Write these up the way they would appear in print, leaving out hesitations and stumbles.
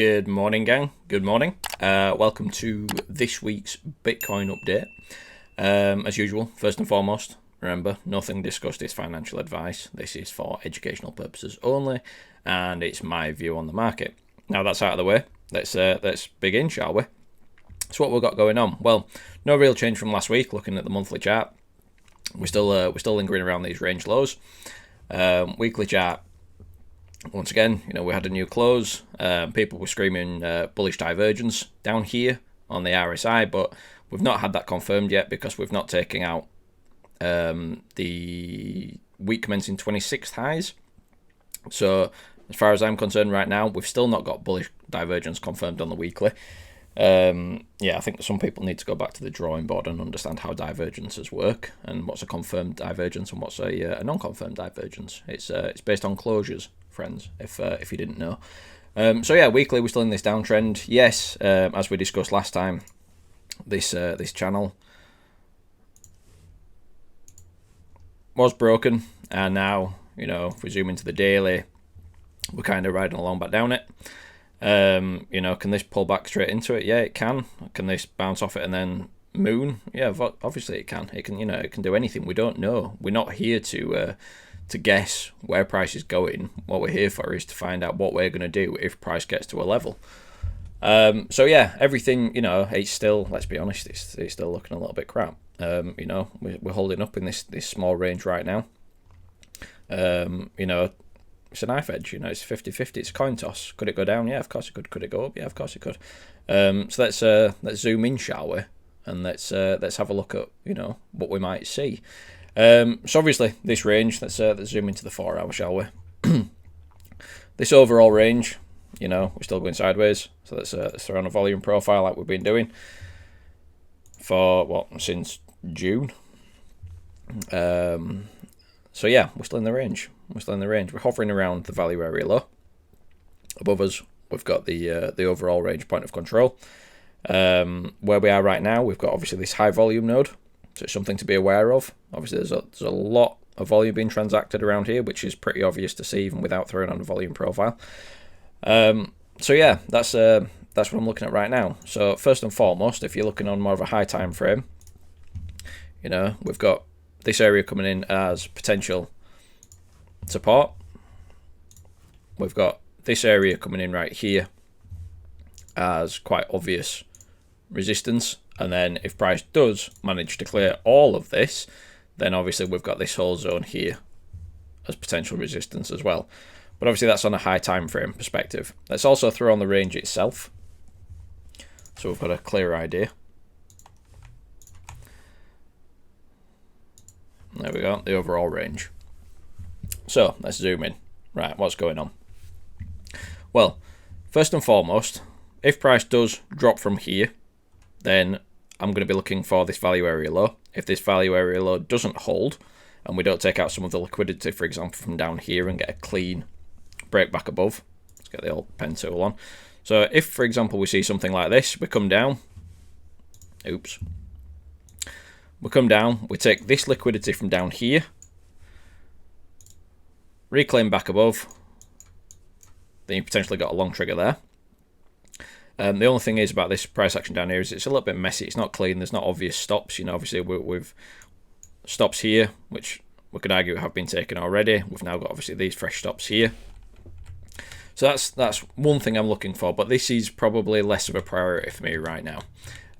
Good morning, gang. Good morning. Welcome to this week's Bitcoin update. As usual, first and foremost, remember, nothing discussed is financial advice. This is for educational purposes only, and it's my view on the market. Now that's out of the way, let's begin, shall we? So what we've got going on? Well, no real change from last week. Looking at the monthly chart, we're still lingering around these range lows. Weekly chart. Once again, we had a new close. People were screaming bullish divergence down here on the RSI, but we've not had that confirmed yet because we've not taken out the week commencing 26th highs. So as far as I'm concerned right now, we've still not got bullish divergence confirmed on the weekly. I think some people need to go back to the drawing board and understand how divergences work and what's a confirmed divergence and what's a non-confirmed divergence. It's based on closures, friends, if you didn't know. Weekly we're still in this downtrend. Yes, as we discussed last time, this channel was broken, and now if we zoom into the daily, we're kind of riding along back down it. Can this pull back straight into it? Yeah, it can. Can this bounce off it and then moon? Yeah, obviously it can. It can, it can do anything. We don't know. We're not here to guess where price is going. What we're here for is to find out what we're going to do if price gets to a level. Everything, it's still, let's be honest, it's still looking a little bit crap. We're holding up in this small range right now. It's a knife edge, it's 50-50, it's a coin toss. Could it go down? Yeah, of course it could. Could it go up? Yeah, of course it could. So let's zoom in, shall we? And let's have a look at what we might see. So obviously this range. Let's zoom into the 4 hour, shall we? This overall range, we're still going sideways. So let's throw on a volume profile like we've been doing for since June. We're still in the range. We're hovering around the value area low. Above us, we've got the overall range point of control. Where we are right now, we've got obviously this high volume node, so it's something to be aware of. Obviously, there's a lot of volume being transacted around here, which is pretty obvious to see even without throwing on a volume profile. That's what I'm looking at right now. So first and foremost, if you're looking on more of a high time frame, we've got this area coming in as potential support. We've got this area coming in right here as quite obvious resistance, and then if price does manage to clear all of this, then obviously we've got this whole zone here as potential resistance as well. But obviously that's on a high time frame perspective. Let's also throw on the range itself, so we've got a clear idea. There we go, the overall range. So let's zoom in. Right, what's going on? Well, first and foremost, if price does drop from here, then I'm going to be looking for this value area low. If this value area low doesn't hold, and we don't take out some of the liquidity, for example, from down here and get a clean break back above, let's get the old pen tool on. So if, for example, we see something like this, we come down, we take this liquidity from down here, reclaim back above, then you potentially got a long trigger there. The only thing is about this price action down here is it's a little bit messy. It's not clean. There's not obvious stops. Obviously we've stops here, which we could argue have been taken already. We've now got obviously these fresh stops here. So that's one thing I'm looking for, but this is probably less of a priority for me right now.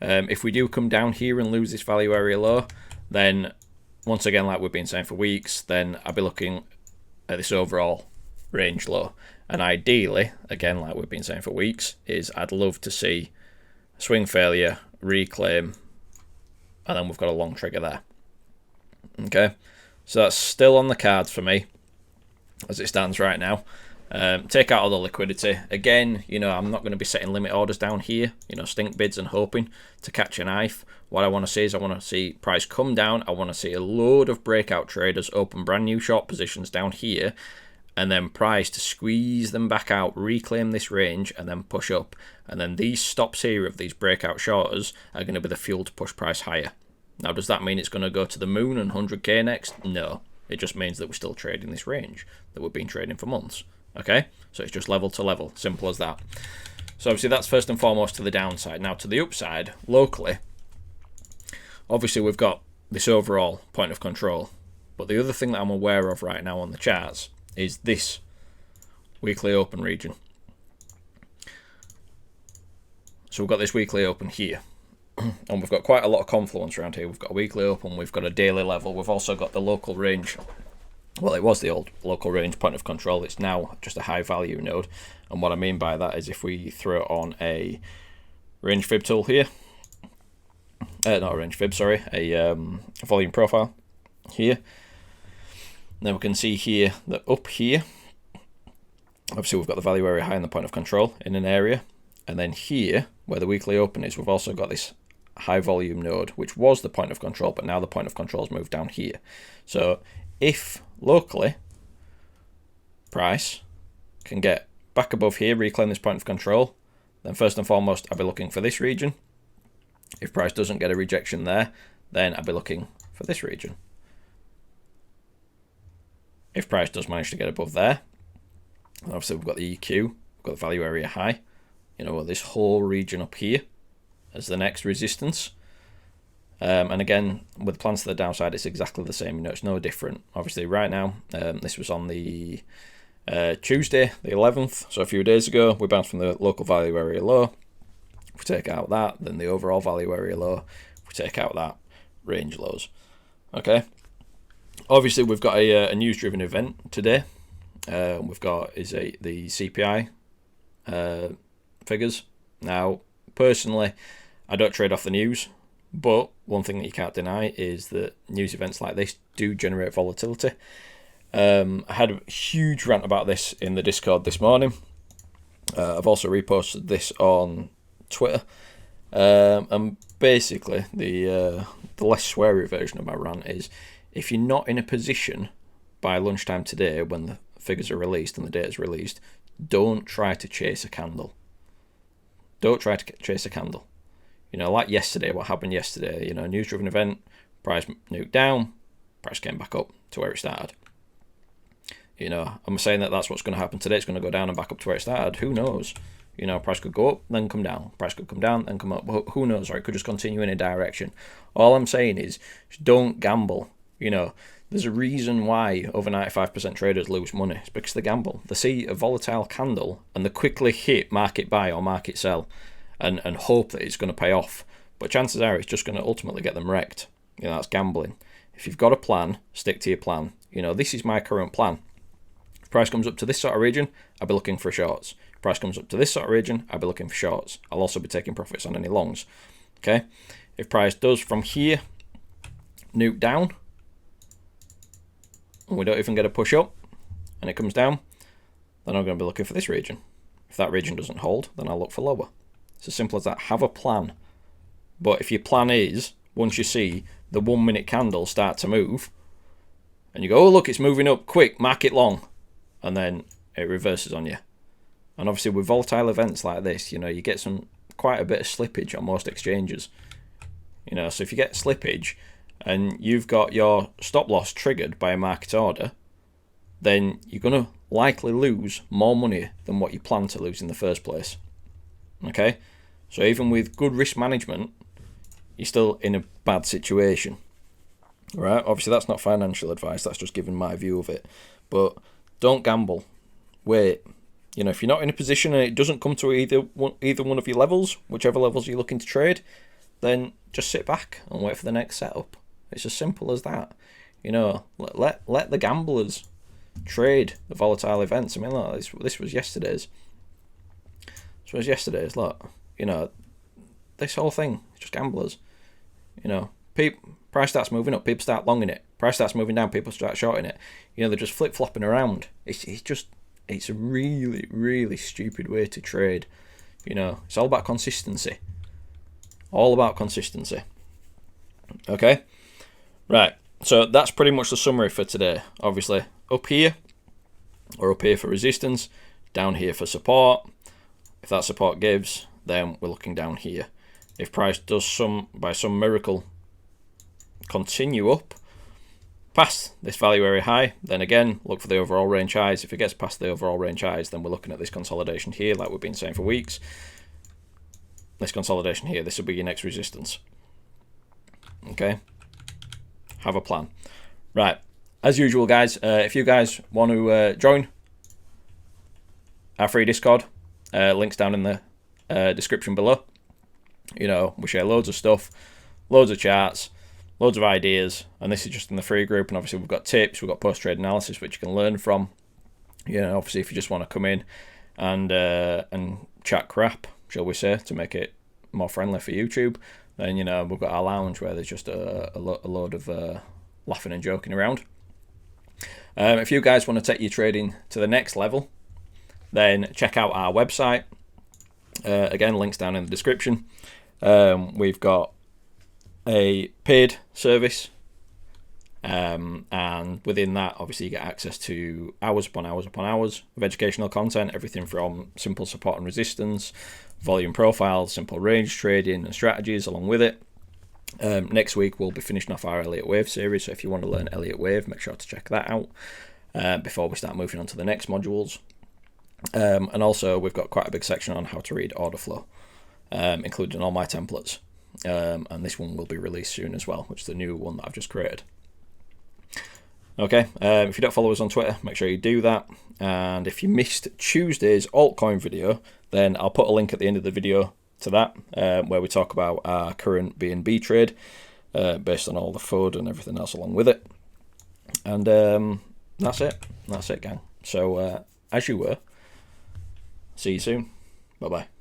If we do come down here and lose this value area low, then once again, like we've been saying for weeks, then I'll be looking at this overall range low. And ideally, again, like we've been saying for weeks, is I'd love to see swing failure, reclaim, and then we've got a long trigger there. Okay, so that's still on the cards for me as it stands right now. Take out all the liquidity. Again, I'm not going to be setting limit orders down here, stink bids and hoping to catch a knife. What I want to see is I want to see price come down. I want to see a load of breakout traders open brand new short positions down here, and then price to squeeze them back out, reclaim this range, and then push up. And then these stops here of these breakout shorters are going to be the fuel to push price higher. Now, does that mean it's going to go to the moon and 100k next? No. It just means that we're still trading this range that we've been trading for months. Okay, so it's just level to level, simple as that. So obviously that's first and foremost to the downside. Now to the upside, locally, obviously we've got this overall point of control. But the other thing that I'm aware of right now on the charts is this weekly open region. So we've got this weekly open here. And we've got quite a lot of confluence around here. We've got a weekly open, we've got a daily level, we've also got the local range. Well, it was the old local range point of control. It's now just a high value node. And what I mean by that is if we throw on a range fib tool here, not a range fib, sorry, a volume profile here, then we can see here that up here, obviously we've got the value area high and the point of control in an area. And then here, where the weekly open is, we've also got this high volume node, which was the point of control, but now the point of control has moved down here. So if locally price can get back above here, reclaim this point of control, then first and foremost I'll be looking for this region. If price doesn't get a rejection there, then I'll be looking for this region. If price does manage to get above there, obviously we've got the EQ, we've got the value area high, you know, this whole region up here as the next resistance. And again, with plans to the downside, it's exactly the same. You know, it's no different. Obviously, right now, this was on the Tuesday, the 11th. So a few days ago, we bounced from the local value area low. If we take out that, then the overall value area low. If we take out that, range lows. Okay. Obviously, we've got a news-driven event today. We've got the CPI figures. Now, personally, I don't trade off the news. But one thing that you can't deny is that news events like this do generate volatility. I had a huge rant about this in the Discord this morning. I've also reposted this on Twitter. And basically, the less sweary version of my rant is, if you're not in a position by lunchtime today when the figures are released and the data is released, don't try to chase a candle. Don't try to chase a candle. You know, like yesterday, what happened yesterday, you know, news-driven event, price nuked down, price came back up to where it started. You know, I'm saying that that's what's going to happen today. It's going to go down and back up to where it started. Who knows? You know, price could go up, then come down. Price could come down, then come up. Who knows? Or it could just continue in a direction. All I'm saying is, just don't gamble. You know, there's a reason why over 95% traders lose money. It's because they gamble. They see a volatile candle and they quickly hit market buy or market sell. And hope that it's going to pay off. But chances are it's just going to ultimately get them wrecked. You know, that's gambling. If you've got a plan, stick to your plan. You know, this is my current plan. If price comes up to this sort of region, I'll be looking for shorts. If price comes up to this sort of region, I'll be looking for shorts. I'll also be taking profits on any longs. Okay? If price does from here nuke down, and we don't even get a push up, and it comes down, then I'm going to be looking for this region. If that region doesn't hold, then I'll look for lower. It's as simple as that. Have a plan. But if your plan is, once you see the 1 minute candle start to move, and you go, oh look, it's moving up, quick, mark it long, and then it reverses on you. And obviously with volatile events like this, you know, you get quite a bit of slippage on most exchanges. You know, so if you get slippage and you've got your stop loss triggered by a market order, then you're going to likely lose more money than what you planned to lose in the first place. Okay, so even with good risk management, you're still in a bad situation, right? Obviously, that's not financial advice. That's just giving my view of it. But don't gamble. Wait. You know, if you're not in a position and it doesn't come to either one of your levels, whichever levels you're looking to trade, then just sit back and wait for the next setup. It's as simple as that. You know, let the gamblers trade the volatile events. I mean, look, this was yesterday's. So as yesterday's, look, you know, this whole thing, it's just gamblers. You know, price starts moving up, people start longing it. Price starts moving down, people start shorting it. You know, they're just flip-flopping around. It's a really, really stupid way to trade. You know, it's all about consistency. All about consistency. Okay? Right, so that's pretty much the summary for today. Obviously, up here, or up here for resistance, down here for support. If that support gives, then we're looking down here. If price does by some miracle continue up, past this value area high, then again, look for the overall range highs. If it gets past the overall range highs, then we're looking at this consolidation here, like we've been saying for weeks. This consolidation here, this will be your next resistance. Okay, have a plan. Right, as usual, guys, if you guys want to join our free Discord, links down in the description below. You know, we share loads of stuff, loads of charts, loads of ideas, and this is just in the free group. And obviously we've got tips, we've got post-trade analysis, which you can learn from. You know, obviously if you just want to come in and chat crap, shall we say, to make it more friendly for YouTube, then, you know, we've got our lounge where there's just a load of laughing and joking around. If you guys want to take your trading to the next level, then check out our website. Again, links down in the description. We've got a paid service, and within that, obviously, you get access to hours upon hours upon hours of educational content, everything from simple support and resistance, volume profiles, simple range trading and strategies along with it. Next week, we'll be finishing off our Elliott Wave series, so if you want to learn Elliott Wave, make sure to check that out before we start moving on to the next modules. And also, we've got quite a big section on how to read order flow, including all my templates. And this one will be released soon as well, which is the new one that I've just created. Okay, if you don't follow us on Twitter, make sure you do that. And if you missed Tuesday's altcoin video, then I'll put a link at the end of the video to that, where we talk about our current BNB trade, based on all the FUD and everything else along with it. And that's it, gang. So, as you were, see you soon. Bye-bye.